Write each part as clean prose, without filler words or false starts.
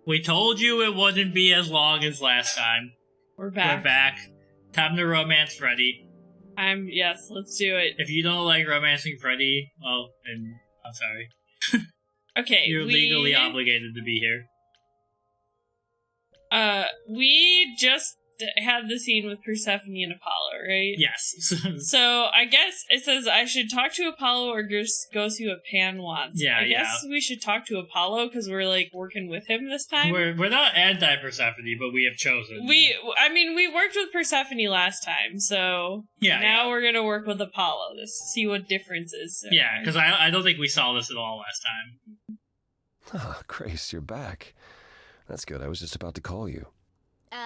We told you it wouldn't be as long as last time. We're back. We're back. Time to romance Freddie. Yes, let's do it. If you don't like romancing Freddie, well, then I'm sorry. Okay, You're legally obligated to be here. We just had the scene with Persephone and Apollo, right? Yes. So I guess it says I should talk to Apollo or just go see what Pan wants. Yeah, I guess we should talk to Apollo because we're like working with him this time. We're not anti-Persephone, but we have chosen. We worked with Persephone last time, so now we're gonna work with Apollo to see what differences. Yeah, because I don't think we saw this at all last time. Ah, Grace, you're back. That's good. I was just about to call you.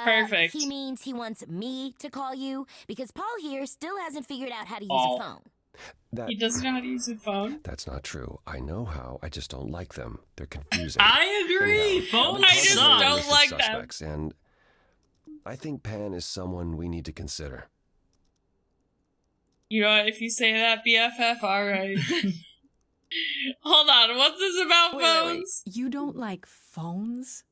Perfect. He means he wants me to call you because Paul here still hasn't figured out how to use a phone. He doesn't know how to use a phone? That's not true. I know how. I just don't like them. They're confusing. I agree. Phones I just don't like them. And I think Pan is someone we need to consider. You know what? If you say that, BFF, alright. Hold on. What's this about phones? You don't like phones?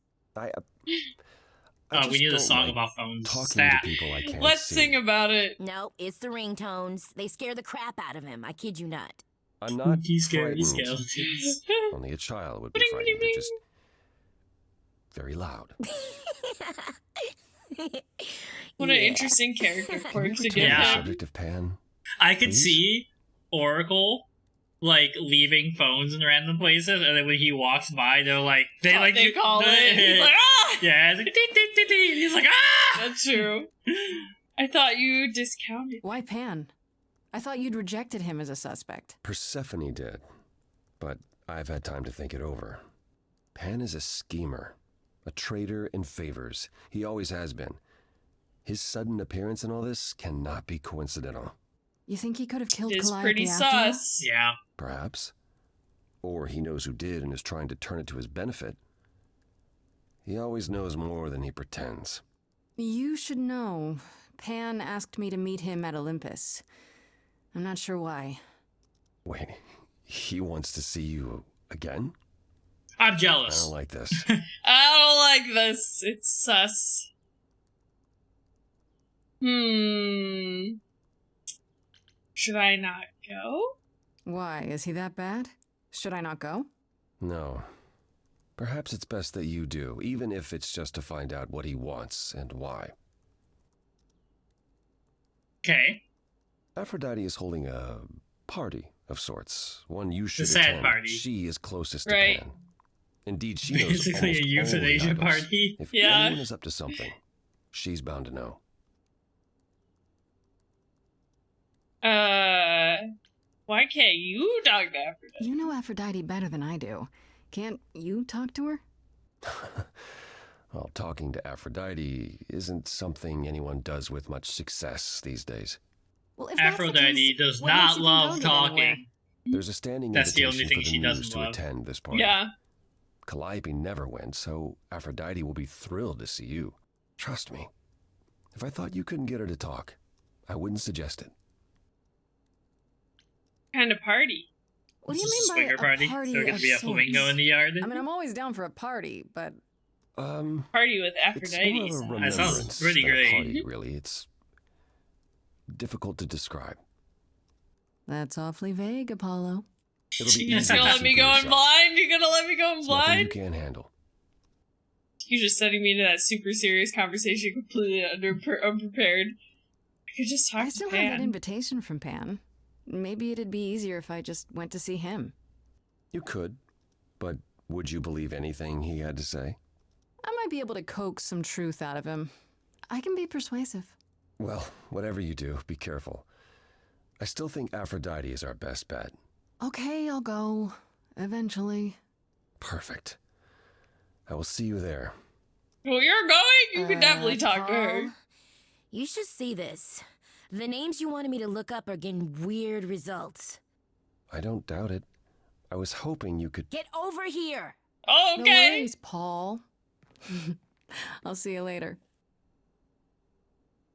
We need a song about phones. Talking to people I can't Let's see. sing about it. No, it's the ringtones. They scare the crap out of him. I kid you not. I'm not scary frightened. skeletons. Only a child would be frightened. They're just very loud. What an interesting character quirk to give The him. subject of Pan. I could Please? see Oracle leaving phones in random places, and then when he walks by, they call it. He's like, ah! Yeah, it's like, dee, dee, dee, dee. He's like, ah! That's true. I thought you discounted. Why Pan? I thought you'd rejected him as a suspect. Persephone did, but I've had time to think it over. Pan is a schemer, a traitor in favors. He always has been. His sudden appearance in all this cannot be coincidental. You think he could have killed It's Calliope pretty after all? sus. Yeah. Perhaps. Or he knows who did and is trying to turn it to his benefit. He always knows more than he pretends. You should know. Pan asked me to meet him at Olympus. I'm not sure why. Wait, he wants to see you again? I'm I jealous. don't like this. I don't like this. It's sus. Should I not go? Why? Is he that bad? Should I not go? No. Perhaps it's best that you do, even if it's just to find out what he wants and why. Okay. Aphrodite is holding a party of sorts, one you should The sad attend. party. She is closest to Right. Pan. Indeed, she knows Basically a almost euthanasia all the items. party. If Yeah. anyone is up to something, she's bound to know. Why can't you talk to Aphrodite? You know Aphrodite better than I do. Can't you talk to her? Well, talking to Aphrodite isn't something anyone does with much success these days. Well, if that's the Aphrodite case, does what makes not you think love I'll get talking. anywhere? There's a standing That's the invitation only thing for she the doesn't Muse to love. attend this party. Yeah. Calliope never went, so Aphrodite will be thrilled to see you. Trust me. If I thought you couldn't get her to talk, I wouldn't suggest it. Kind of party. What do you This is a mean by swinger party? a party There's gonna of be a flamingo sorts? in the yard. I mean, I'm always down for a party, but Party with It's Aphrodite. more of a sounds- That sounds remembrance pretty than a great. party, really. It's difficult to describe. that's awfully vague, Apollo. It'll be You're easy just gonna to let see me for go in yourself. blind? You're gonna let me go in It's nothing you blind? can't handle. You're just sending me into that super serious conversation completely unprepared. I could just talk I to still have that Pan. invitation from Pan. Maybe it'd be easier if I just went to see him. You could, but would you believe anything he had to say? I might be able to coax some truth out of him. I can be persuasive. Well, whatever you do, be careful. I still think Aphrodite is our best bet. Okay, I'll go. Eventually. Perfect. I will see you there. Well, you're going? You can definitely talk to her. Paul, you should see this. The names you wanted me to look up are getting weird results. I don't doubt it. I was hoping you could... Get over here! Oh, No okay. worries, Paul. I'll see you later.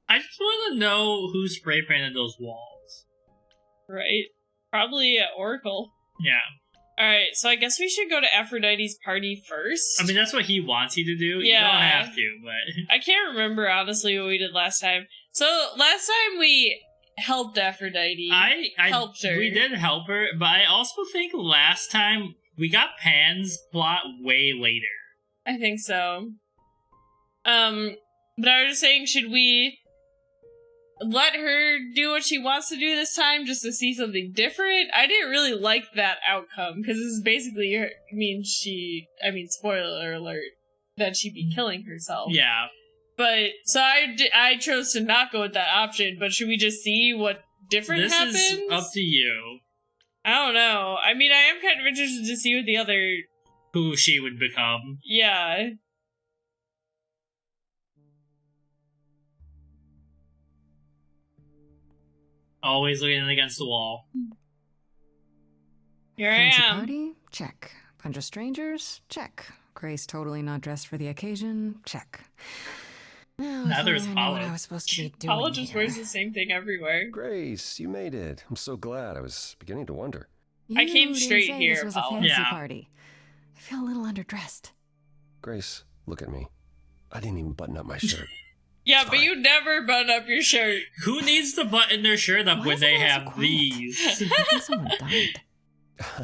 I just want to know who spray painted those walls. Right. Probably at Oracle. Yeah. Alright, so I guess we should go to Aphrodite's party first. I mean, that's what he wants you to do. Yeah. You don't have to, but... I can't remember, honestly, what we did last time. So, last time we helped Aphrodite. I helped her. We did help her, but I also think last time we got Pan's plot way later. I think so. But I was just saying, should we let her do what she wants to do this time just to see something different? I didn't really like that outcome, because this is basically her, spoiler alert, that she'd be killing herself. Yeah. But, so I chose to not go with that option, but should we just see what different happens? This is up to you. I don't know. I mean, I am kind of interested to see what the other... Who she would become. Yeah. Always looking against the wall. Here Fancy I am. Party? Check. Bunch of strangers? Check. Grace totally not dressed for the occasion? Check. Now there's Paolo. What I was supposed to be doing Paolo just here. wears the same thing everywhere. Grace, you made it. I'm so glad. I was beginning to wonder. I came You straight didn't say here, This was a Paolo. fancy Yeah. party. I feel a little underdressed. Grace, look at me. I didn't even button up my shirt. Yeah, It's but fine. you never button up your shirt. Who needs to button their shirt up Why when is they everyone so have quiet? these? I think someone died.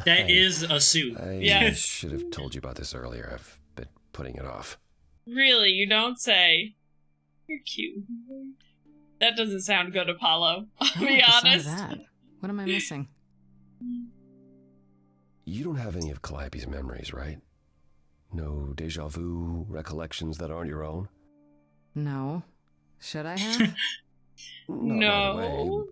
That is a suit. I Yes. should have told you about this earlier. I've been putting it off. Really, you don't say. You're cute. That doesn't sound good, Apollo. I'll I be like the sound of honest. that. What am I missing? You don't have any of Calliope's memories, right? No deja vu recollections that aren't your own? No. Should I have? Not No. right away.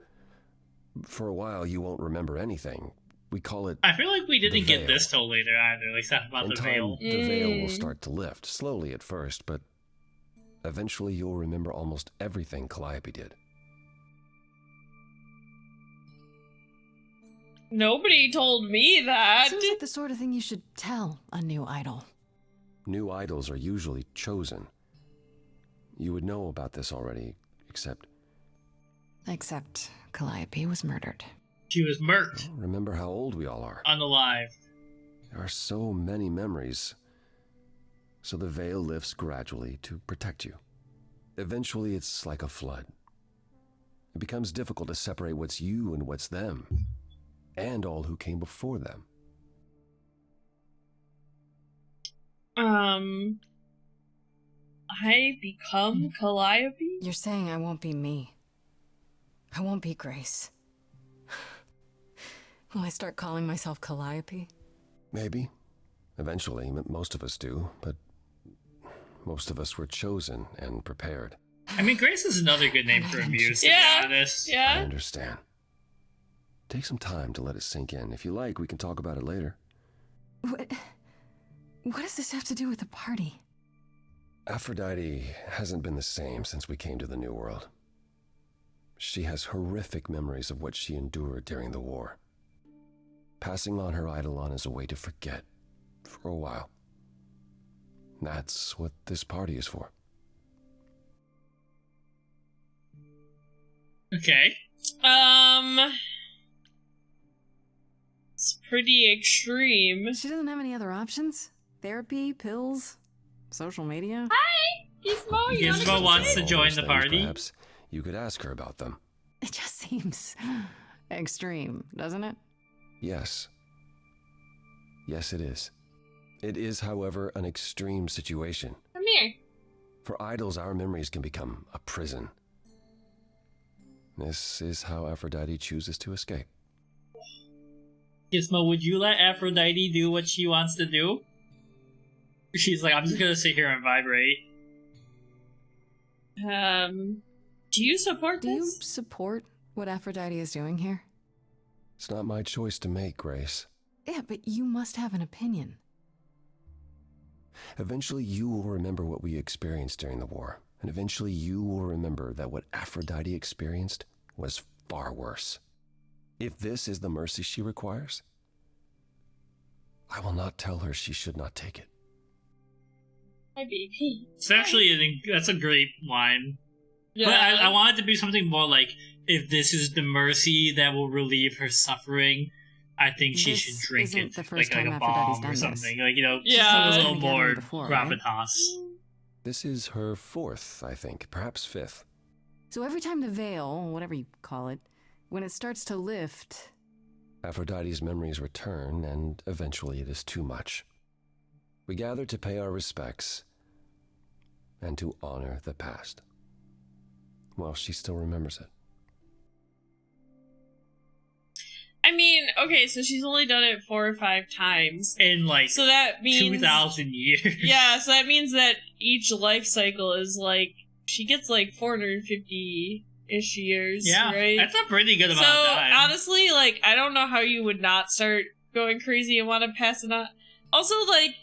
For a while, you won't remember anything. We call it... I feel like we didn't The get veil. this till later either. Like stuff about In the time, veil. the veil will Mm. start to lift, slowly at first, but eventually you'll remember almost everything Calliope did. Nobody told me that. Seems like the sort of thing you should tell a new idol. New idols are usually chosen. You would know about this already, except... Except Calliope was murdered. She was murked. Remember how old we all are. Unalive. There are so many memories. So the veil lifts gradually to protect you. Eventually, it's like a flood. It becomes difficult to separate what's you and what's them, and all who came before them. I become Calliope? You're saying I won't be me. I won't be Grace. Will I start calling myself Calliope? Maybe. Eventually, most of us do, but most of us were chosen and prepared. I mean, Grace is another good name for a muse, to Yeah. be honest. I Yeah. understand. Take some time to let it sink in. If you like, we can talk about it later. What does this have to do with the party? Aphrodite hasn't been the same since we came to the New World. She has horrific memories of what she endured during the war. Passing on her eidolon is a way to forget, for a while. That's what this party is for. Okay. It's pretty extreme. She doesn't have any other options? Therapy, pills, social media? Gizmo, you Gizmo wanna wants come to sit? join Those the things, party. Perhaps you could ask her about them. It just seems extreme, doesn't it? Yes. Yes, it is. It is, however, an extreme situation. Come here. For idols, our memories can become a prison. This is how Aphrodite chooses to escape. Gizmo, would you let Aphrodite do what she wants to do? She's like, I'm just gonna sit here and vibrate. Do you support Do you this? support what Aphrodite is doing here? It's not my choice to make, Grace. Yeah, but you must have an opinion. Eventually, you will remember what we experienced during the war. And eventually, you will remember that what Aphrodite experienced was far worse. If this is the mercy she requires, I will not tell her she should not take it. My baby. It's actually, that's a great line. Yeah. But I want it to be something more like, if this is the mercy that will relieve her suffering, I think she This should drink isn't it the first like time a Aphrodite's bomb done or this. something. Like, Yeah. just a little Kinda more gathered before, right? gravitas. This is her fourth, I think, perhaps fifth. So every time the veil, whatever you call it, when it starts to lift, Aphrodite's memories return, and eventually it is too much. We gather to pay our respects and to honor the past. Well, she still remembers it. I mean, okay, so she's only done it 4 or 5 times. In like So that means 2,000 years. Yeah, so that means that each life cycle is like she gets like 450-ish years, Yeah, right? that's a pretty good amount So of time. honestly, like I don't know how you would not start going crazy and want to pass it on. Also, like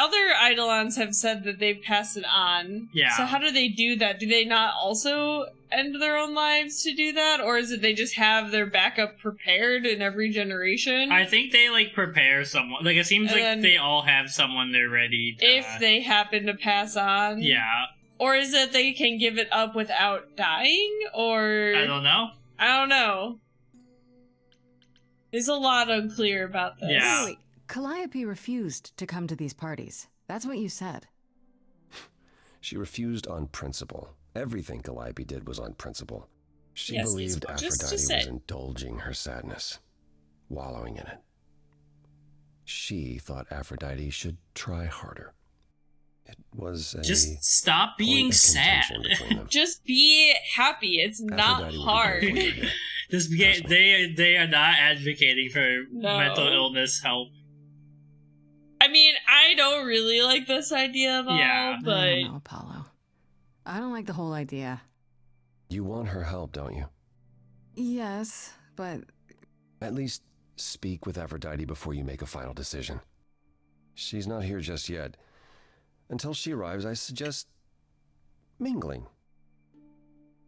other Eidolons have said that they've passed it on. Yeah. So how do they do that? Do they not also end their own lives to do that, or is it they just have their backup prepared in every generation? I think they like prepare someone. Like it seems And like then- they all have someone they're ready to, if they happen to pass on. yeah, Or is it they can give it up without dying? Or I don't know. I don't know. There's a lot unclear about this. Yeah. wait, Calliope refused to come to these parties. That's what you said. She refused on principle. Everything Calliope did was on principle. She Yes, believed just to Aphrodite say. was indulging her sadness, wallowing in it. She thought Aphrodite should try harder. It was a Just stop point being of sad. contention between them. Just be happy. It's not Aphrodite would be hard. grateful you did. Just Trust me. they are not advocating for No. mental illness help. I mean, I don't really like this idea at all, Yeah. I but don't know, Apollo. I don't like the whole idea. You want her help, don't you? Yes, but At least speak with Aphrodite before you make a final decision. She's not here just yet. Until she arrives, I suggest mingling.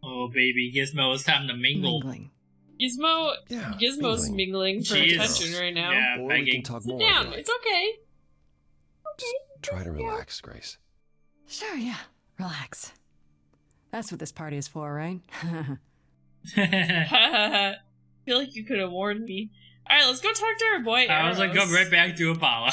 Oh baby, Gizmo, it's time to mingle. mingling. Yeah, Gizmo's mingling for She is- attention right now. Yeah, Or we can begging. talk Sit more. down. if you It's like. okay. Just try to relax, Grace. Sure, yeah. Relax. That's what this party is for, right? I feel like you could have warned me. All right, let's go talk to our boy. I was like, go Eros. right back to Apollo.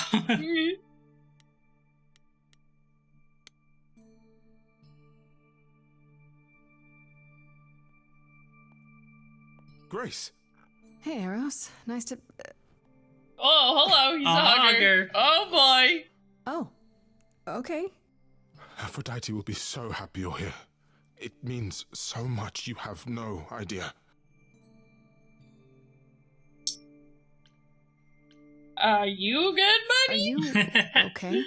Grace, Hey, Eros. Nice to... Oh, hello. He's a hugger. hugger. Oh boy. Oh. Okay. Aphrodite will be so happy you're here. It means so much you have no idea. You good, Are buddy? you okay?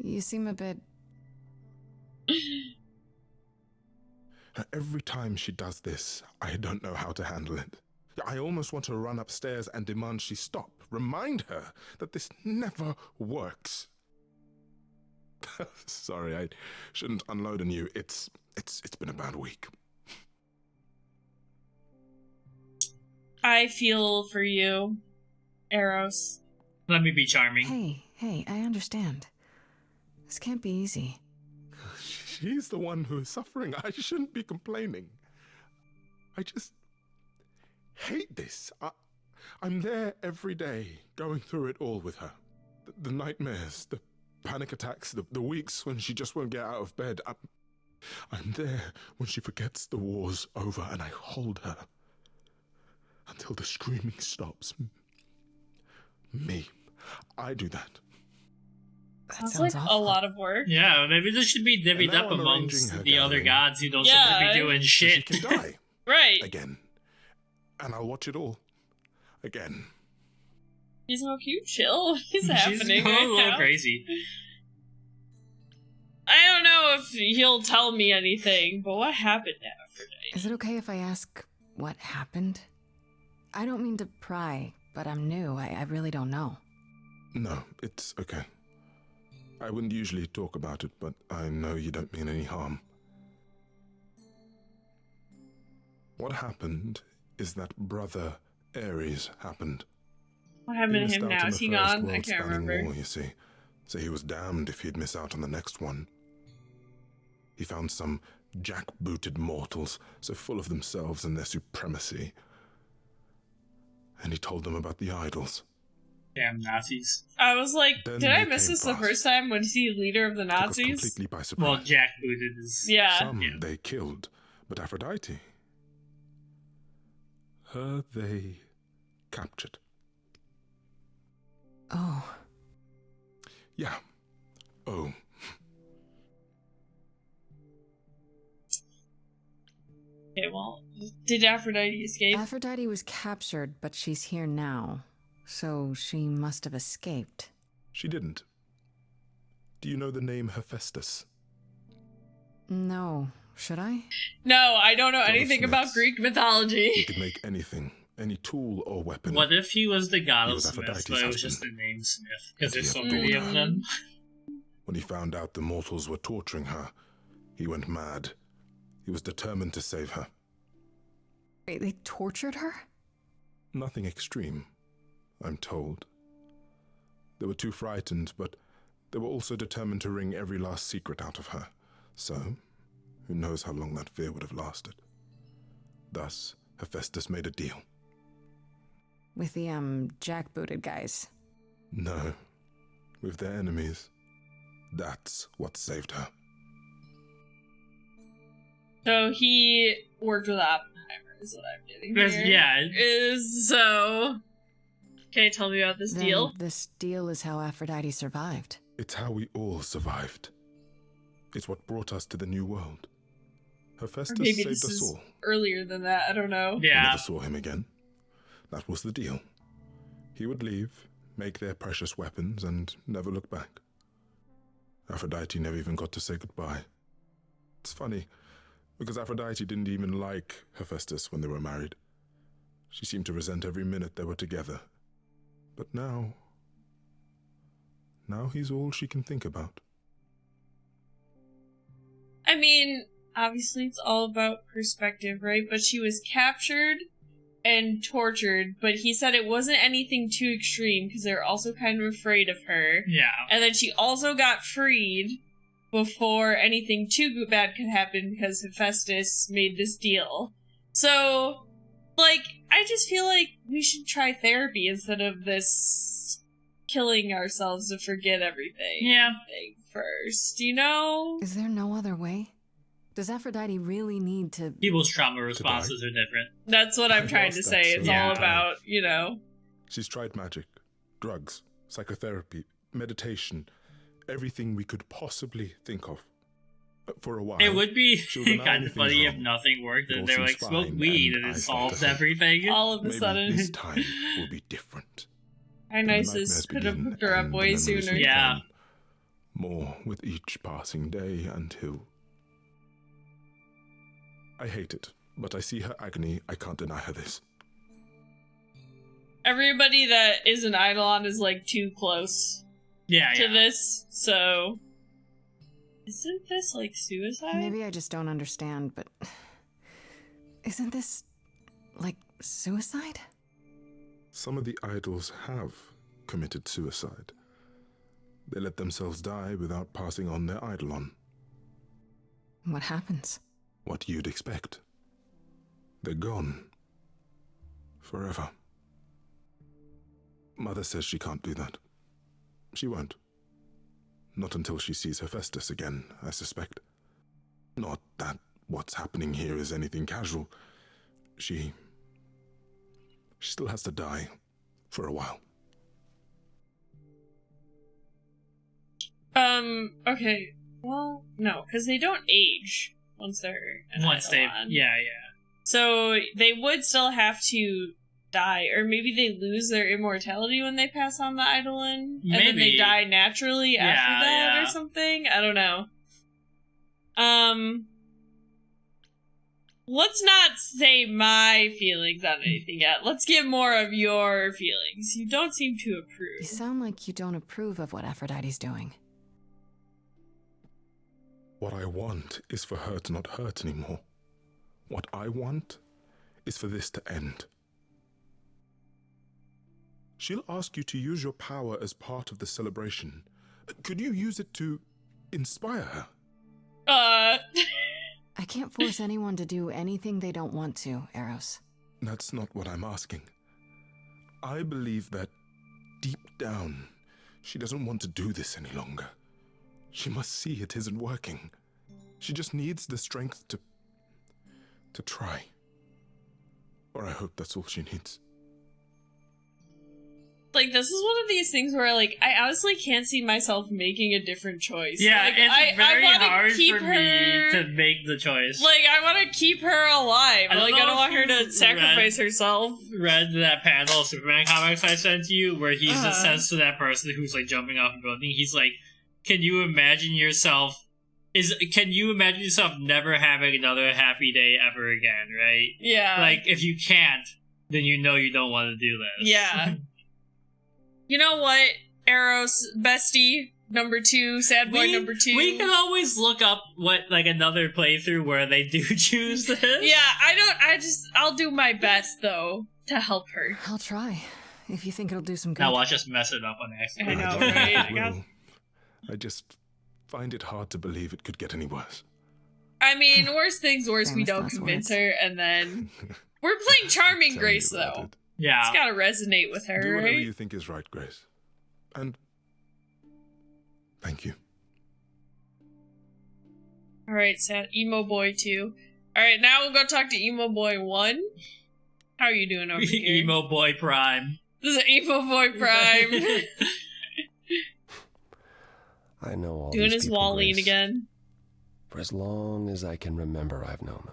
You seem a bit... Every time she does this, I don't know how to handle it. I almost want to run upstairs and demand she stop. Remind her that this never works. Sorry, I shouldn't unload on you. It's been a bad week. I feel for you, Eros. Let me be charming. Hey, I understand. This can't be easy. She's the one who is suffering. I shouldn't be complaining. I just hate this. I'm there every day, going through it all with her. The nightmares, the panic attacks, the weeks when she just won't get out of bed. I'm there when she forgets the war's over, and I hold her until the screaming stops. Me. I do that. That Sounds sounds like awful. a lot of work. Yeah, maybe this should be divvied And now up I'm amongst arranging her the other gathering. gods who don't Yeah. seem to be doing So shit. she can die Right. again. And I'll watch it all. Again. He's no cute. Chill. What's She's happening a right little now? crazy. I don't know if he'll tell me anything, but what happened to Aphrodite? Is it okay if I ask what happened? I don't mean to pry, but I'm new. I really don't know. No, it's okay. I wouldn't usually talk about it, but I know you don't mean any harm. What happened is that Brother Ares happened. What happened to missed him out now? on Is the he first gone? I can't world-spanning remember. war, you see. So he was damned if he'd miss out on the next one. He found some jackbooted mortals, so full of themselves and their supremacy. and he told them about the idols. Damn Nazis. I was like, Then did I they miss came this the fast. first time when he leader of the Took us Nazis? completely by surprise. Well, jackbooted is... Yeah. Some they killed, but Aphrodite, her they captured. Oh. Yeah. Oh. Okay, well, did Aphrodite escape? Aphrodite was captured, but she's here now. So she must have escaped. She didn't. Do you know the name Hephaestus? No. Should I? No, I don't know God of anything about smiths. Greek mythology. He could make anything, any tool or weapon. What if he was the god He of was Smiths, Aphrodite's but it was husband. just the name Smith? Because there's so He many adored of her. them. When he found out the mortals were torturing her, he went mad. He was determined to save her. Wait, they tortured her? Nothing extreme, I'm told. They were too frightened, but they were also determined to wring every last secret out of her. So, who knows how long that fear would have lasted. Thus, Hephaestus made a deal. With the, jackbooted guys. No, with their enemies. That's what saved her. So he worked with Oppenheimer, is what I'm getting here. Yeah. Is so... Okay, tell me about this Then deal. this deal is how Aphrodite survived. It's how we all survived. It's what brought us to the new world. Or Hephaestus maybe saved this us is all. earlier than that, I don't know. We Yeah. never saw him again. That was the deal. He would leave, make their precious weapons, and never look back. Aphrodite never even got to say goodbye. It's funny, because Aphrodite didn't even like Hephaestus when they were married. She seemed to resent every minute they were together. But now he's all she can think about. I mean, obviously it's all about perspective, right? But she was captured and tortured, but he said it wasn't anything too extreme because they were also kind of afraid of her. Yeah. And then she also got freed before anything too bad could happen because Hephaestus made this deal. So, like, I just feel like we should try therapy instead of this killing ourselves to forget everything. Yeah. Thing first, you know? Is there no other way? Does Aphrodite really need to... People's trauma responses are different. That's what I'm I trying to lost say. that It's so all many about, you know. She's tried magic, drugs, psychotherapy, meditation, everything we could possibly think of. For a while. It would be She'll deny kind of anything funny if wrong. nothing worked It and all they were seems like, smoke fine, weed and and it I solves thought, everything. All of a Maybe sudden. this time will be different. How And the nice nightmares this could have begin, hooked her up and the way memories sooner. return. Yeah. More with each passing day until... I hate it, but I see her agony. I can't deny her this. Everybody that is an Eidolon is like too close Yeah, to yeah. this, so isn't this like suicide? Maybe I just don't understand, but... Isn't this... like, suicide? Some of the idols have committed suicide. They let themselves die without passing on their eidolon. What happens? What you'd expect. They're gone. Forever. Mother says she can't do that. She won't. Not until she sees Hephaestus again, I suspect. Not that what's happening here is anything casual. She still has to die. For a while. Okay. Well, no, because they don't age once they're an Once they, Eidolon. yeah. So they would still have to die, or maybe they lose their immortality when they pass on the Eidolon, and then they Maybe. die naturally after Yeah, that, yeah. or something. I don't know. Let's not say my feelings on anything yet. Let's get more of your feelings. You don't seem to You approve. sound like you don't approve of what Aphrodite's doing. What I want is for her to not hurt anymore. What I want is for this to end. She'll ask you to use your power as part of the celebration. Could you use it to inspire her? I can't force anyone to do anything they don't want to, Eros. That's not what I'm asking. I believe that deep down, she doesn't want to do this any longer. She must see it isn't working. She just needs the strength to try. Or I hope that's all she needs. Like, this is one of these things where, like, I honestly can't see myself making a different choice. Yeah, like, it's very hard keep for her, me to make the choice. Like, I want to keep her alive. I don't I know don't want if her to you sacrifice herself. Read that panel of Superman comics I sent you, where he just says to that person who's, like, jumping off a building, he's like, can you imagine yourself never having another happy day ever again, right? Yeah. Like, if you can't, then you know you don't want to do this. Yeah. You know what, Eros, bestie, number 2, sad boy number 2. We can always look up what, like, another playthrough where they do choose this. Yeah, I'll do my best, though, to help her. I'll try, if you think it'll do some good. Now watch us mess it up on accident. I know, right? I just find it hard to believe it could get any worse. I mean, worst things worse, we don't convince her, and then... We're playing Charming Grace, though. Yeah. It's gotta resonate with her, Do whatever right? you think is right, Grace. And thank you. Alright, sad emo boy 2. Alright, now we'll go talk to emo boy 1. How are you doing over here? Emo boy prime. This is emo boy prime. I know all Doing these his people, Wall-lean Grace. again. For as long as I can remember, I've known them.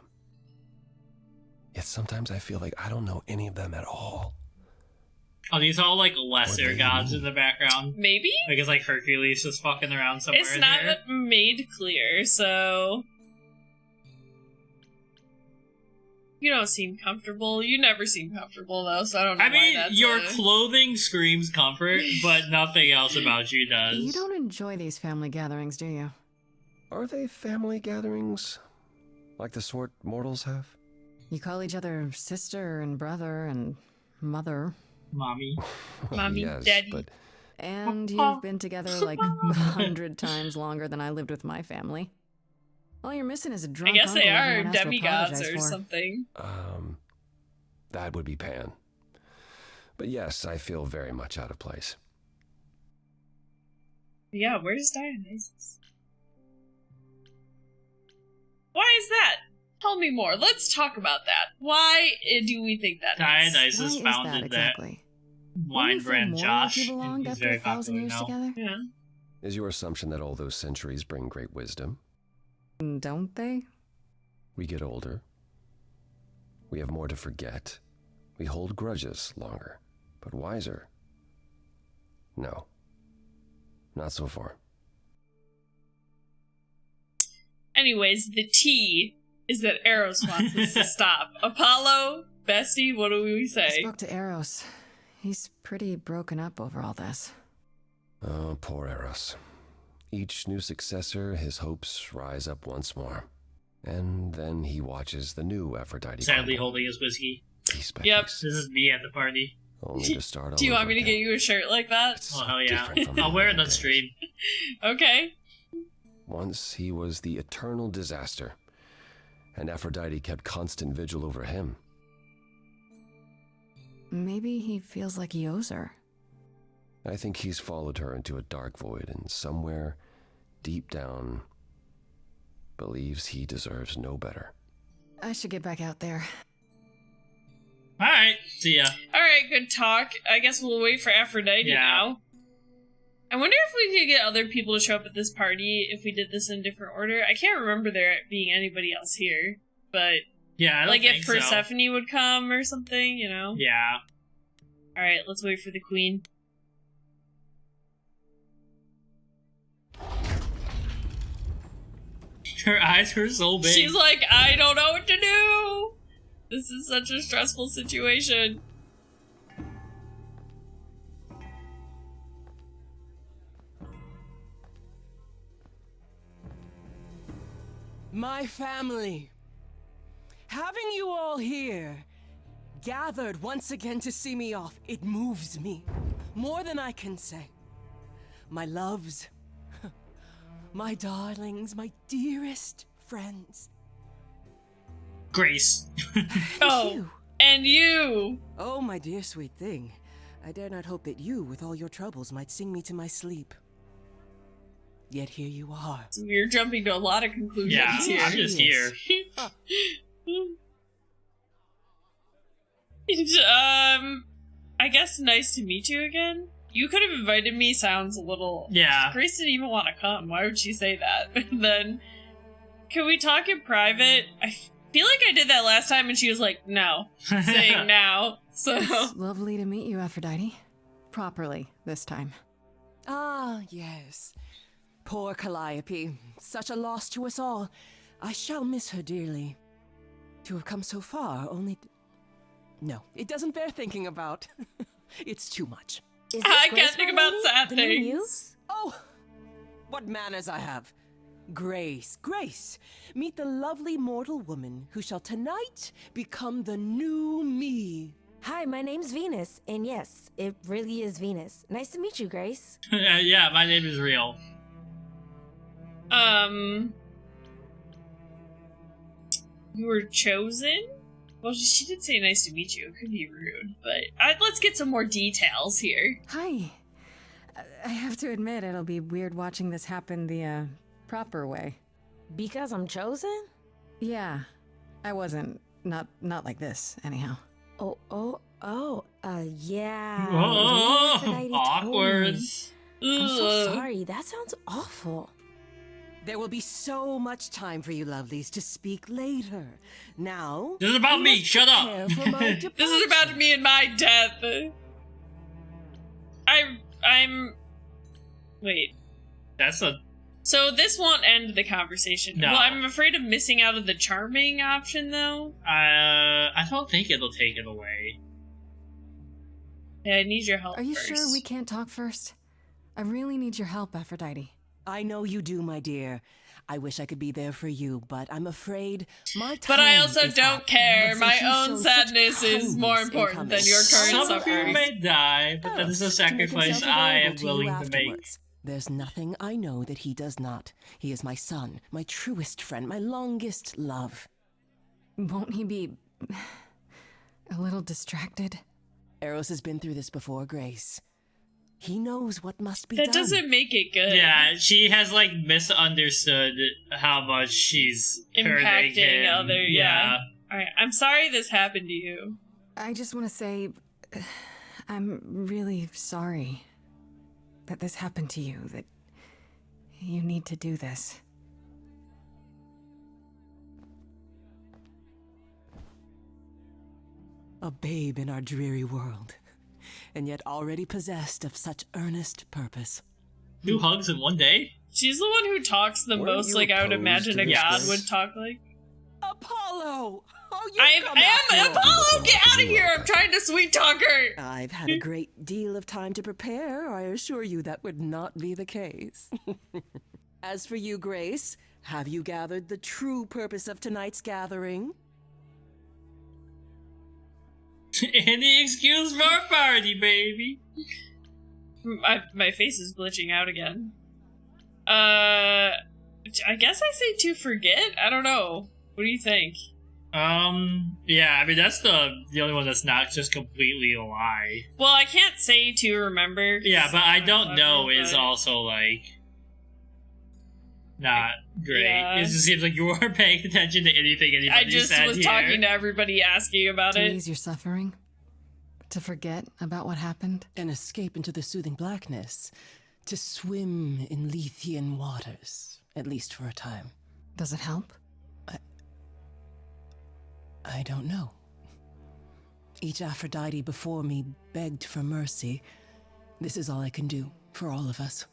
Yet sometimes I feel like I don't know any of them at all. Are these all, like, lesser What gods they in the background? Maybe? Like, it's like Hercules just fucking around somewhere It's in not here? made clear, so... You don't seem comfortable. You never seem comfortable, though, so I don't know I why mean, that's your a... clothing screams comfort, but nothing else about you does. You don't enjoy these family gatherings, do you? Are they family gatherings? Like the sort mortals have? You call each other sister and brother and mother. Mommy. Mommy, yes, daddy. but And you've been together like 100 times longer than I lived with my family. All you're missing is a I drunk guess they uncle are everyone has to demigods apologize or for. something. that would be Pan. But yes, I feel very much out of place. Yeah, where's Dionysus? Why is that? Tell me more. Let's talk about that. Why do we think that is? Dionysus Why is founded that exactly? wine brand more Josh. like you belonged He's after very 1,000 popular years now. together? Yeah. Is your assumption that all those centuries bring great wisdom? Don't they? We get older. We have more to forget. We hold grudges longer, but wiser. No. Not so far. Anyways, the T is that Eros wants us to stop. Apollo, bestie, what do we I say? spoke to Eros. He's pretty broken up over all this. Oh, poor Eros. Each new successor, his hopes rise up once more. And then he watches the new Aphrodite. Sadly crumble. holding his whiskey. Piece by Yep. piece, This is me at the party. only to start all Do you want over me to again. get you a shirt like that? It's Oh, so hell yeah. different from I'll wear it the on days. stream. Okay. Once he was the eternal disaster, and Aphrodite kept constant vigil over him. Maybe he feels like he owes her. I think he's followed her into a dark void, and somewhere, deep down, believes he deserves no better. I should get back out there. Alright, see ya. Alright, good talk. I guess we'll wait for Aphrodite Yeah. now. I wonder if we could get other people to show up at this party if we did this in different order. I can't remember there being anybody else here, but Yeah, I don't like think if so. Persephone would come or something, you know? Yeah. Alright, let's wait for the queen. Her eyes were so big. She's like, I don't know what to do! This is such a stressful situation. My family. Having you all here, gathered once again to see me off, it moves me. More than I can say. My loves, my darlings, my dearest friends. Grace. Oh, You. and you! Oh, my dear sweet thing. I dare not hope that you, with all your troubles, might sing me to my sleep. Yet here you are. So you're jumping to a lot of conclusions Yeah, here. I'm just here. I guess nice to meet you again. You could have invited me sounds a little... Yeah. Grace didn't even want to come. Why would she say that? And then, can we talk in private? I feel like I did that last time and she was like, no. Saying now. So... It's lovely to meet you, Aphrodite. Properly, this time. Ah, yes. Poor Calliope. Such a loss to us all. I shall miss her dearly. To have come so far, only... No, it doesn't bear thinking about. It's too much. Is this I Grace, can't think my about lady? sad The new things. Muse? Oh, what manners I have. Grace, Grace, meet the lovely mortal woman who shall tonight become the new me. Hi, my name's Venus, and yes, it really is Venus. Nice to meet you, Grace. Yeah, my name is real. You were chosen? Well, she did say nice to meet you. It could be rude, but let's get some more details here. Hi. I have to admit, it'll be weird watching this happen the, proper way. Because I'm chosen? Yeah. I wasn't. Not like this, anyhow. Yeah. Oh, Lady Aphrodite told awkward. me. I'm so Ugh. sorry. That sounds awful. There will be so much time for you lovelies to speak later. Now, This is about we me, must shut up. prepare for my This is about departure. me and my death. I'm... Wait. That's a... So this won't end the conversation. No. Well, I'm afraid of missing out of the charming option, though. I don't think it'll take it away. Yeah, I need your help Are you first. sure we can't talk first? I really need your help, Aphrodite. I know you do, my dear. I wish I could be there for you, but I'm afraid my time But I also is don't up. care. But My since you've own shown sadness such is more kindness in important than coming, your current Some of suffering. you may die, but that is a First, to make sacrifice himself I am available to you willing to make. afterwards. There's nothing I know that he does not. He is my son, my truest friend, my longest love. Won't he be a little distracted? Eros has been through this before, Grace. He knows what must be That done. doesn't make it good. Yeah, she has like misunderstood how much she's hurting Impacting him. other, yeah. Alright, I'm sorry this happened to you. I just want to say, I'm really sorry that this happened to you, that you need to do this. A babe in our dreary world, and yet already possessed of such earnest purpose. 2 hugs in one day? She's the one who talks the Weren't most you like I would opposed imagine to a this, god Grace? would talk like. Apollo! Oh, you I come am after all. Apollo! Get out of here! I'm trying to sweet talk her! I've had a great deal of time to prepare. I assure you that would not be the case. As for you, Grace, have you gathered the true purpose of tonight's gathering? Any excuse for a party, baby. My face is glitching out again. I guess I say to forget? I don't know. What do you think? Yeah, I mean, that's the only one that's not just completely a lie. Well, I can't say to remember. 'cause Yeah, but I I'm don't know clever, is but- also, like, not great. Yeah. It just seems like you weren't paying attention to anything anybody I just said was here. talking to everybody asking about To it. ease your suffering? To forget about what happened? An escape into the soothing blackness, to swim in Lethean waters, at least for a time. Does it help? I don't know. Each Aphrodite before me begged for mercy. This is all I can do for all of us.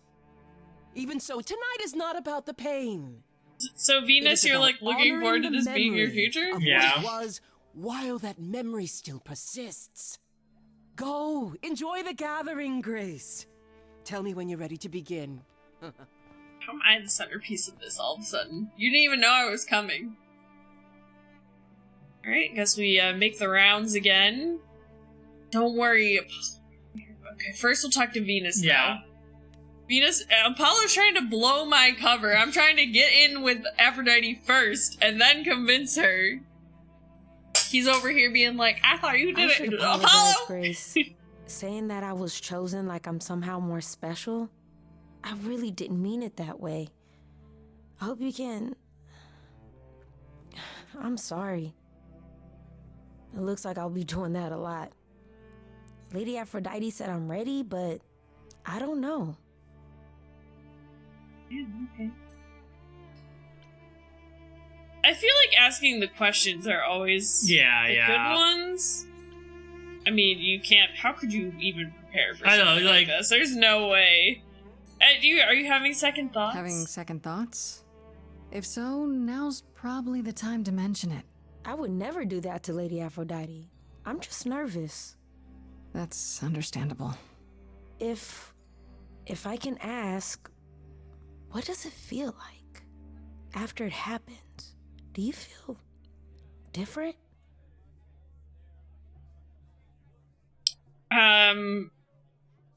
Even so, tonight is not about the pain. So It Venus, is you're about like looking honoring forward to the this being your memory future? of Yeah. what was while that memory still persists. Go, enjoy the gathering, Grace. Tell me when you're ready to begin. How am I the centerpiece of this all of a sudden? You didn't even know I was coming. Alright, guess we make the rounds again. Don't worry. Okay, first we'll talk to Venus Yeah. now. Venus, Apollo's trying to blow my cover. I'm trying to get in with Aphrodite first and then convince her. He's over here being like, I thought you I did should it. apologize, Apollo! Grace. saying that I was chosen like I'm somehow more special. I really didn't mean it that way. I hope you can... I'm sorry. It looks like I'll be doing that a lot. Lady Aphrodite said I'm ready, but I don't know. Yeah, okay. I feel like asking the questions are always the good ones. I mean, you can't... How could you even prepare for something like this? There's no way. Are you having second thoughts? Having second thoughts? If so, now's probably the time to mention it. I would never do that to Lady Aphrodite. I'm just nervous. That's understandable. If I can ask, what does it feel like after it happens? Do you feel different? I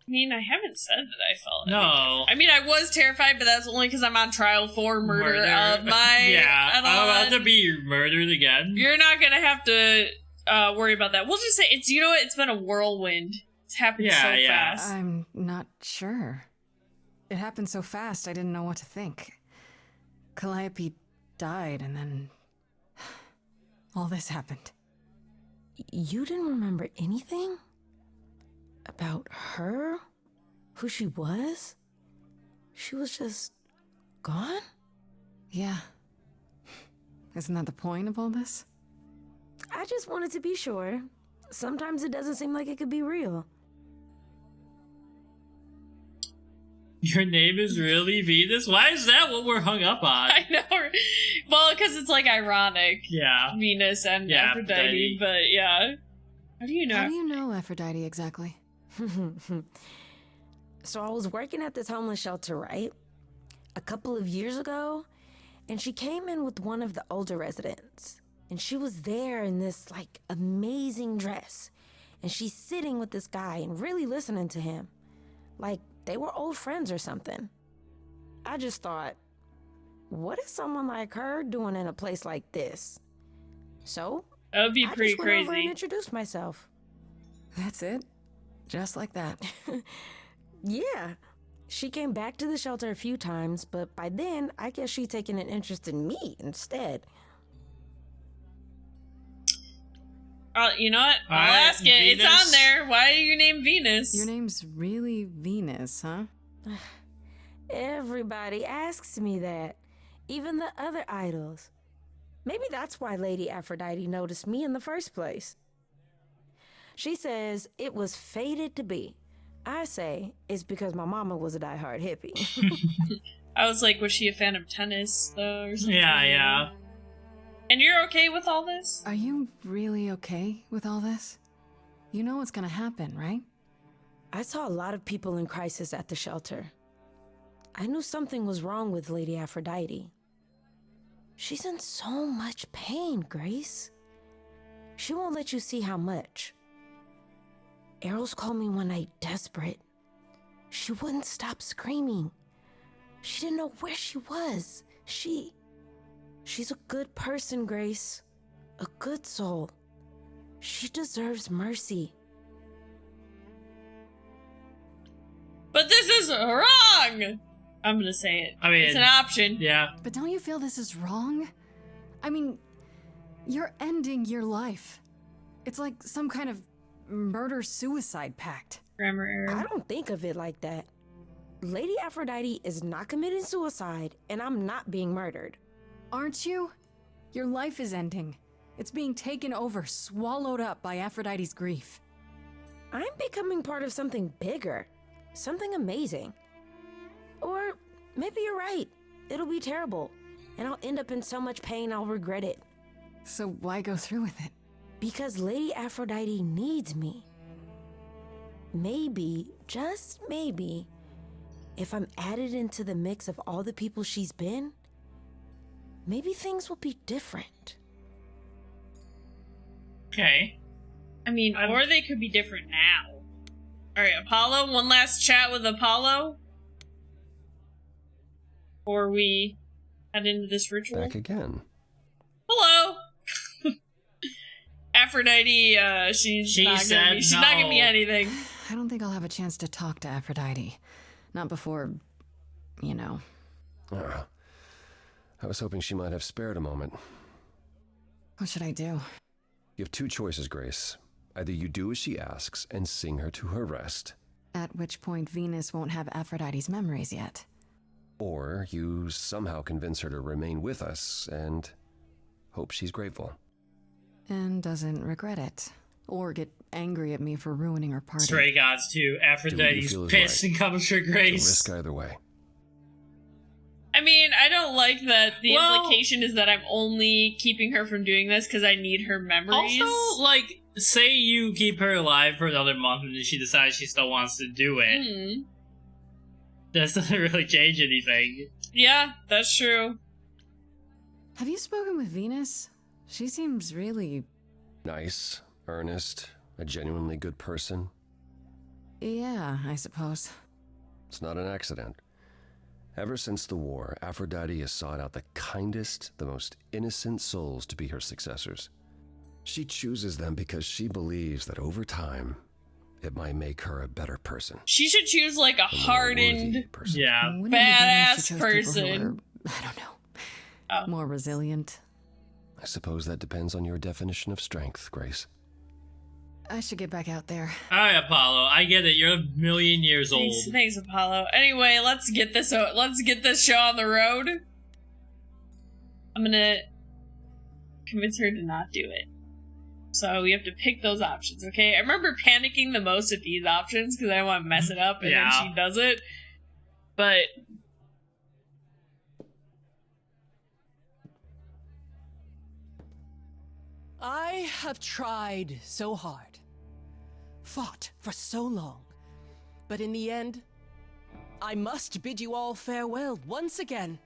mean, I haven't said that I felt No. I mean, I was terrified, but that's only because I'm on trial for murder of my... Yeah, I'm about Adeline. to be murdered again. You're not gonna have to worry about that. We'll just say it's, you know what, it's been a whirlwind. It's happened so fast. I'm not sure. It happened so fast, I didn't know what to think. Calliope died, and then... all this happened. You didn't remember anything? About her? Who she was? She was just... gone? Yeah. Isn't that the point of all this? I just wanted to be sure. Sometimes it doesn't seem like it could be real. Your name is really Venus? Why is that what we're hung up on? I know. Well, because it's like ironic. Yeah. Venus and Aphrodite, but yeah. How do you know? How do you know Aphrodite exactly? So I was working at this homeless shelter, right? A couple of years ago, and she came in with one of the older residents. And she was there in this, like, amazing dress. And she's sitting with this guy and really listening to him. Like, they were old friends or something. I just thought, what is someone like her doing in a place like this? So, that would be I pretty just went over crazy. and introduced myself. That's it? Just like that. Yeah. She came back to the shelter a few times, but by then, I guess she'd taken an interest in me instead. You know what? I'll Alright, ask it. Venus. It's on there. Why are you named Venus? Your name's really Venus, huh? Everybody asks me that. Even the other idols. Maybe that's why Lady Aphrodite noticed me in the first place. She says it was fated to be. I say it's because my mama was a diehard hippie. I was like, was she a fan of tennis, though, or something? Yeah. And you're okay with all this? Are you really okay with all this? You know what's gonna happen, right? I saw a lot of people in crisis at the shelter. I knew something was wrong with Lady Aphrodite. She's in so much pain, Grace. She won't let you see how much. Eros called me one night desperate. She wouldn't stop screaming. She didn't know where she was. She's a good person, Grace. A good soul. She deserves mercy. But this is wrong! I'm gonna say it. I mean, it's an option. Yeah. But don't you feel this is wrong? I mean, you're ending your life. It's like some kind of murder-suicide pact. Grammar error. I don't think of it like that. Lady Aphrodite is not committing suicide, and I'm not being murdered. Aren't you? Your life is ending. It's being taken over, swallowed up by Aphrodite's grief. I'm becoming part of something bigger. Something amazing. Or maybe you're right. It'll be terrible, and I'll end up in so much pain I'll regret it. So why go through with it? Because Lady Aphrodite needs me. Maybe, just maybe, if I'm added into the mix of all the people she's been, maybe things will be different. Okay. I mean, or they could be different now. Alright, Apollo, one last chat with Apollo? Before we head into this ritual. Back again. Hello! Aphrodite, she's not gonna be anything. I don't think I'll have a chance to talk to Aphrodite. Not before, you know. I was hoping she might have spared a moment. What should I do? You have two choices, Grace. Either you do as she asks and sing her to her rest, At which point Venus won't have Aphrodite's memories yet. or you somehow convince her to remain with us and hope she's grateful. And doesn't regret it. Or get angry at me for ruining her party. Stray Gods too. Aphrodite's feel is pissed right. and comes for Don't Grace. risk either way. I mean, I don't like that the Well- implication is that I'm only keeping her from doing this because I need her memories. Also, like, say you keep her alive for another month and then she decides she still wants to do it. That doesn't really change anything. Yeah, that's true. Have you spoken with Venus? She seems really... Nice, earnest, a genuinely good person. Yeah, I suppose. It's not an accident. Ever since the war, Aphrodite has sought out the kindest, the most innocent souls to be her successors. She chooses them because she believes that over time, it might make her a better person. She should choose like a A more worthy hardened. person. Yeah. Wouldn't it be better if Badass she chose people who person. were, I don't know. Oh. More resilient. I suppose that depends on your definition of strength, Grace. I should get back out there. Alright, Apollo, I get it. You're a million years old. Thanks, Apollo. Anyway, let's get this show on the road. I'm gonna convince her to not do it. So we have to pick those options, okay? I remember panicking the most at these options because I don't want to mess it up, and Yeah. then she does it. But I have tried so hard, fought for so long, but in the end, I must bid you all farewell once again.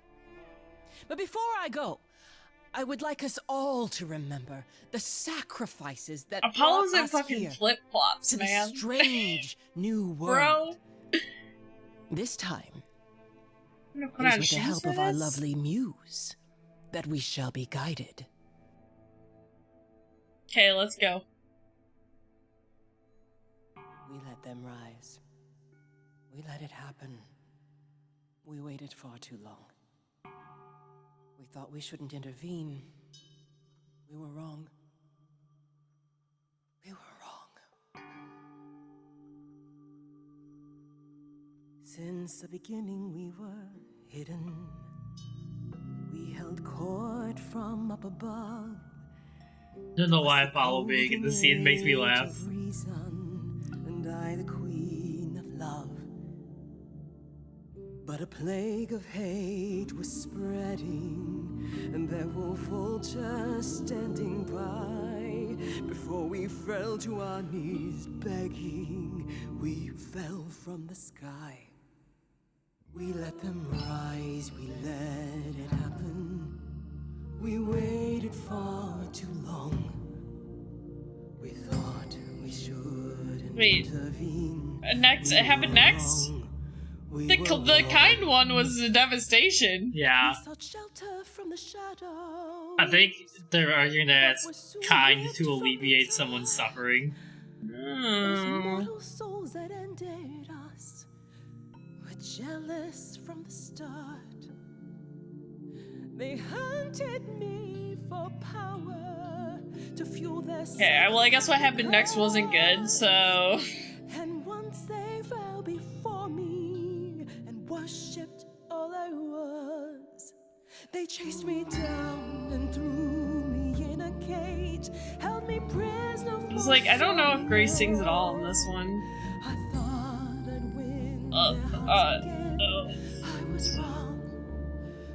But before I go, I would like us all to remember the sacrifices that Apollo's brought in us fucking here flip flops, to man. this strange new Bro, world. This time, I'm gonna put it is on with the shoes help for of our this? lovely Muse that we shall be guided. Okay, let's go. We let them rise. We let it happen. We waited far too long. We thought we shouldn't intervene. We were wrong. We were wrong. Since the beginning we were hidden. We held court from up above. Don't know why Apollo being in the scene makes me laugh. Reason, and I the queen of love. But a plague of hate was spreading, and there were vultures standing by. Before we fell to our knees begging, we fell from the sky. We let them rise, we let it happen. We waited far too long. We thought we shouldn't intervene. Next, it happened next? The kind one was the devastation. Yeah. I think they're arguing that it's kind to alleviate someone's suffering. Mortal souls that ended us were jealous from the start. They hunted me for power to fuel their Okay, well, I guess what happened next wasn't good, so. And once they fell before me and worshipped all I was, they chased me down and threw me in a cage, held me prisoner. It's like, I don't know if Grace sings at all in this one. I thought I'd win I was wrong.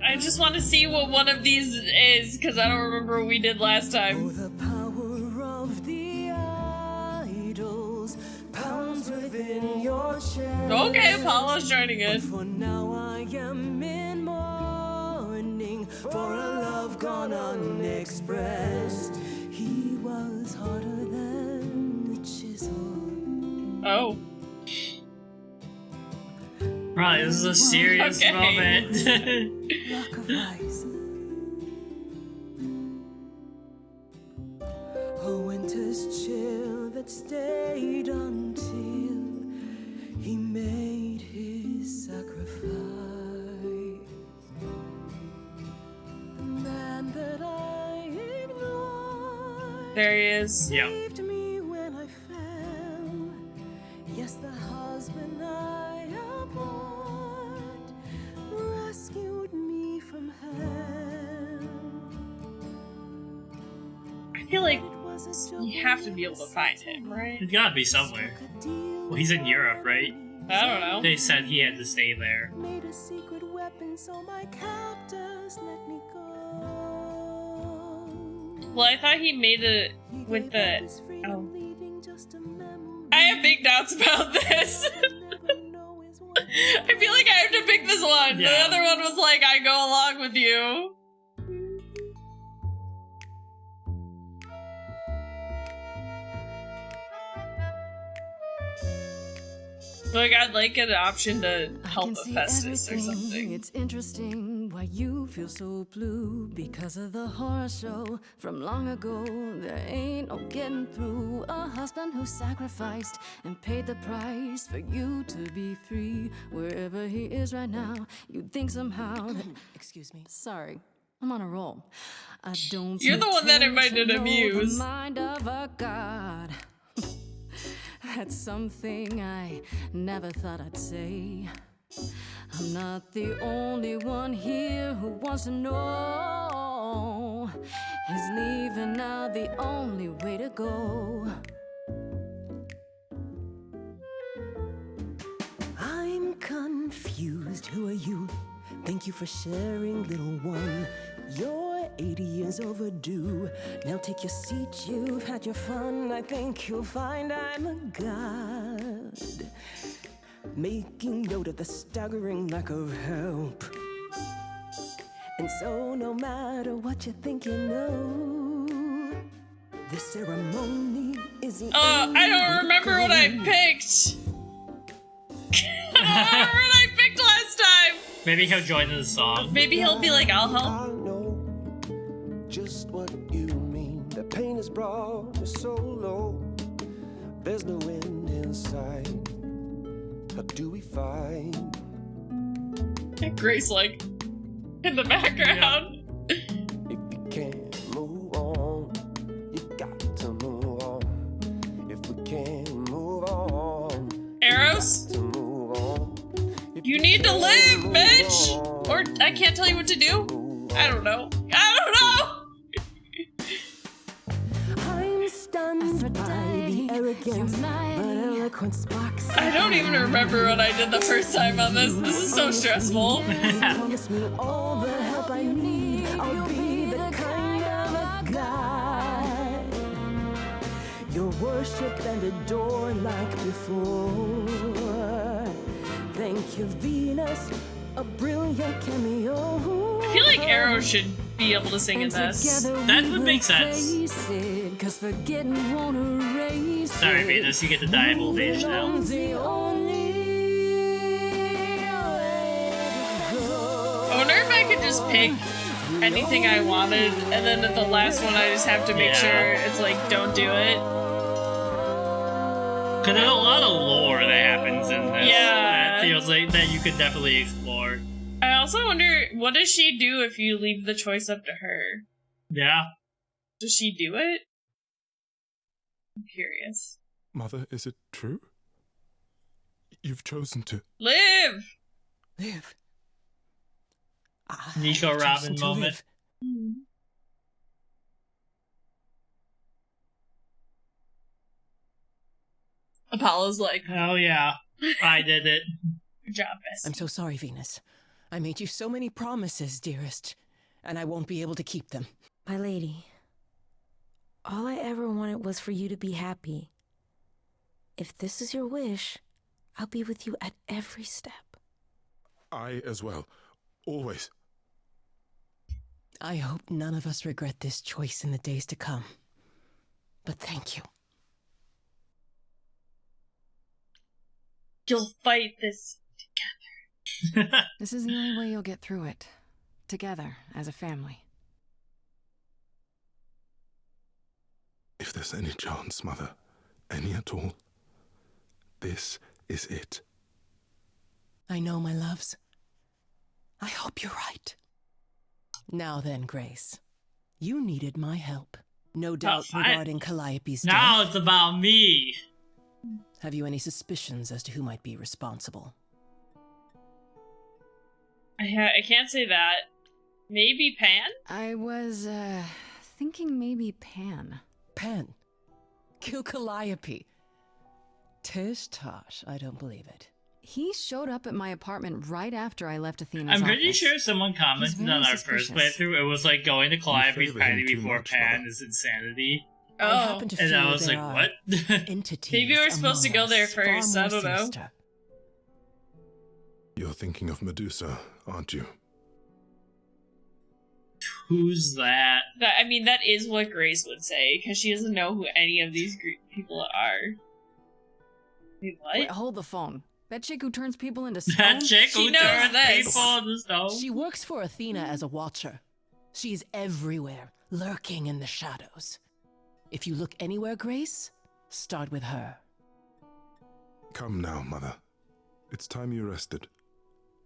I just want to see what one of these is, because I don't remember what we did last Oh, time. the power of the idols pounds within your chest. Okay, Apollo's joining But it. for now I am in mourning for a love gone unexpressed. He was harder than the chisel. Oh. Right, this is a serious Okay. moment. Rock of ice. A winter's chill that stayed until There he is. Yeah. Saved me when I fell. Yes, the husband I abhorred rescued me from hell. I feel like you have to be able to find him, right? He's gotta be somewhere. Well, he's in Europe, right? I don't know. They said he had to stay there. Made a secret weapon so my captors let me go. Well, I thought he made it with the... Oh. I have big doubts about this. I feel like I have to pick this one. Yeah. The other one was like, I go along with you. Like, I'd like an option to help Hephaestus or something. It's interesting why you feel so blue because of the horror show from long ago. There ain't no getting through a husband who sacrificed and paid the price for you to be free. Wherever he is right now, you'd think somehow that... Excuse me. Sorry, I'm on a roll. I don't. You're the one that pretend invited to a know Muse. the mind of a god. That's something I never thought I'd say. I'm not the only one here who wants to know. Is leaving now the only way to go? I'm confused. Who are you? Thank you for sharing, little one. You're 80 years overdue. Now take your seat, you've had your fun. I think you'll find I'm a god. Making note of the staggering lack of help. And so no matter what you think you know, this ceremony is the I don't remember what I picked. I don't remember what I picked last time. Maybe he'll join in the song. Maybe he'll be like, I'll help. I know just what you mean. The pain has brought me so low. There's no end in sight. How do we fight? Grace, like, in the background. If you can't move on, you got to move on. If we can't move on, Eros? to move on. If You need to live, move bitch! on, Or I can't tell you what to do? move I don't know. I don't know! I'm stunned by the arrogance, but eloquent sparks. I don't even remember what I did the first time on this. This is so stressful. Promise me all the help I need. I'll be the kind of a god you'll worship and adore like before. Thank you, Venus, a brilliant cameo. I feel like Arrow should be able to sing in this. That would make sense. Cause forgetting won't erase Sorry, Venus, you get the die voltage now. The only way to go. I wonder if I could just pick anything I wanted, and then at the last one I just have to make Yeah. sure it's like, don't do it. Cause there's a lot of lore that happens in this. Yeah. That feels like that you could definitely explore. I also wonder, what does she do if you leave the choice up to her? Yeah. Does she do it? I'm curious. Mother, is it true? You've chosen to. Live! Live. I Nico have Robin chosen to moment. live. Apollo's like, Oh yeah. I did it. good job, Bessie. I'm so sorry, Venus. I made you so many promises, dearest, and I won't be able to keep them. My lady, all I ever wanted was for you to be happy. If this is your wish, I'll be with you at every step. I as well. Always. I hope none of us regret this choice in the days to come. But thank you. You'll fight this together. This is the only way you'll get through it. Together, as a family. If there's any chance, Mother, any at all, this is it. I know, my loves. I hope you're right. Now then, Grace. You needed my help. No doubt regarding Calliope's death. Now it's about me. Have you any suspicions as to who might be responsible? I can't say that. Maybe Pan? I was, thinking maybe Pan. Pan. Kill Calliope. Tish Tosh, I don't believe it. He showed up at my apartment right after I left Athena's I'm pretty office. sure someone commented He's on very our first suspicious. playthrough. It was like going to Calliope's favor party him too before much, Pan Mother. is insanity. I Oh. happen to And feel I was there like, are what? entities Maybe we're supposed to among go there us far first, I more don't know. sinister. You're thinking of Medusa, aren't you? Who's that? That is what Grace would say, because she doesn't know who any of these people are. Wait, what? Wait, hold the phone. That chick who turns people into stone? That chick She who knows turned this. people into stone? She works for Athena as a watcher. She's everywhere, lurking in the shadows. If you look anywhere, Grace, start with her. Come now, Mother. It's time you rested.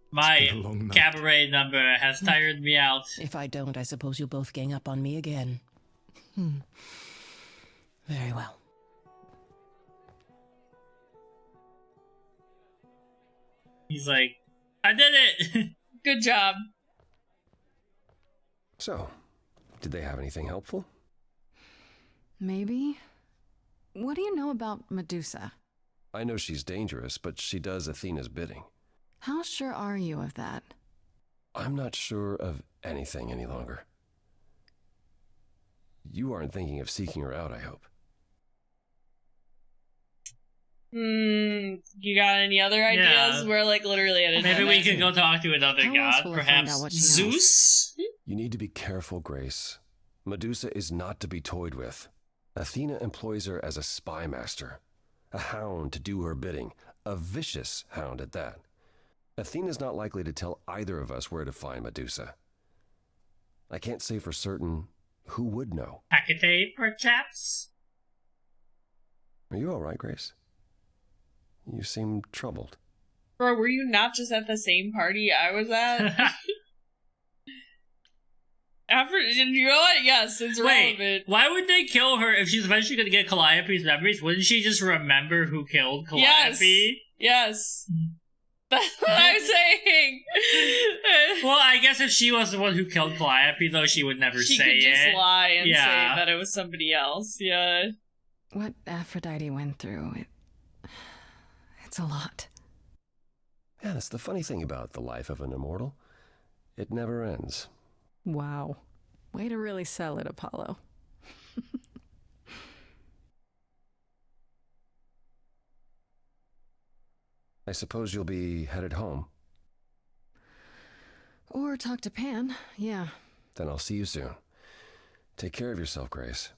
My It's been a long night. cabaret number has tired me out. If I don't, I suppose you'll both gang up on me again. Very well. He's like, I did it! Good job. So, did they have anything helpful? Maybe. What do you know about Medusa? I know she's dangerous, but she does Athena's bidding. How sure are you of that? I'm not sure of anything any longer. You aren't thinking of seeking her out, I hope. You got any other ideas? Yeah. We're like literally at a Maybe we deadline. could go talk to another How else god, will I find perhaps out what she knows? Zeus? You need to be careful, Grace. Medusa is not to be toyed with. Athena employs her as a spy master, a hound to do her bidding, a vicious hound at that. Athena's not likely to tell either of us where to find Medusa. I can't say for certain who would know. Hecate, perhaps? Are you all right, Grace? You seem troubled. Bro, were you not just at the same party I was at? You know what? Yes, it's relevant. Wait, why would they kill her if she's eventually going to get Calliope's memories? Wouldn't she just remember who killed Calliope? Yes. That's what I'm saying. Well, I guess if she was the one who killed Calliope, though, she would never she say could just it. lie and Yeah. say that it was somebody else. Yeah. What Aphrodite went through, it's a lot. Yeah, that's the funny thing about the life of an immortal. It never ends. Wow. Way to really sell it, Apollo. I suppose you'll be headed home. Or talk to Pan, yeah. Then I'll see you soon. Take care of yourself, Grace.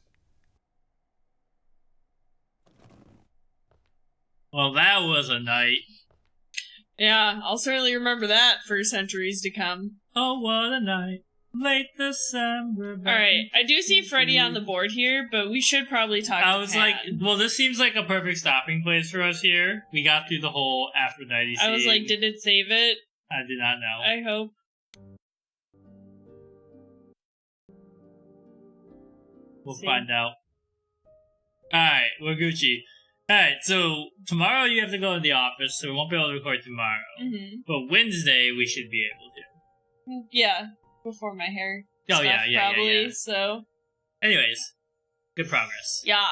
Well, that was a night. Yeah, I'll certainly remember that for centuries to come. Oh, what a night. Late December. Alright, I do see Freddie on the board here, but we should probably talk I to was Pan. like, well, this seems like a perfect stopping place for us here. We got through the whole Aphrodite scene. I was like, did it save it? I did not know. I hope. We'll See. find out. Alright, we're Gucci. Alright, so tomorrow you have to go to the office, so we won't be able to record tomorrow. Mm-hmm. But Wednesday we should be able to. Yeah, before my hair. Oh, stuff, yeah, probably. yeah. So, Anyways, good progress. yeah.